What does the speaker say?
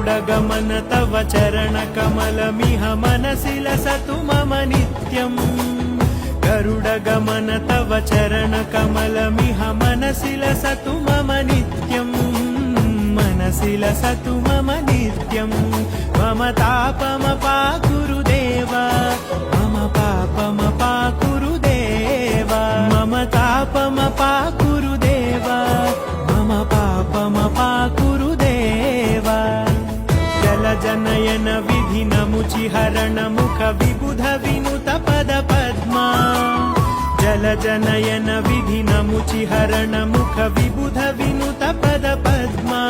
गरुडगमन तव चरणकमलमिह मनसि लसतु मम नित्यम् गरुडगमन तव चरणकमलमिह मनसि लसतु मम नित्यम् मनसि लसतु मम नित्यम् मम तापमपाकुरुदेव मम पापमपाकुरुदेव मम तापमपाकुरुदेव मम पापमपाकुरुदेव जलजनयन विधिनमुचिहरण मुख विबुध विनुत पद पद्मा जलजनयन विधिनमुचिहरण मुख विबुध विनुत पद पद्मा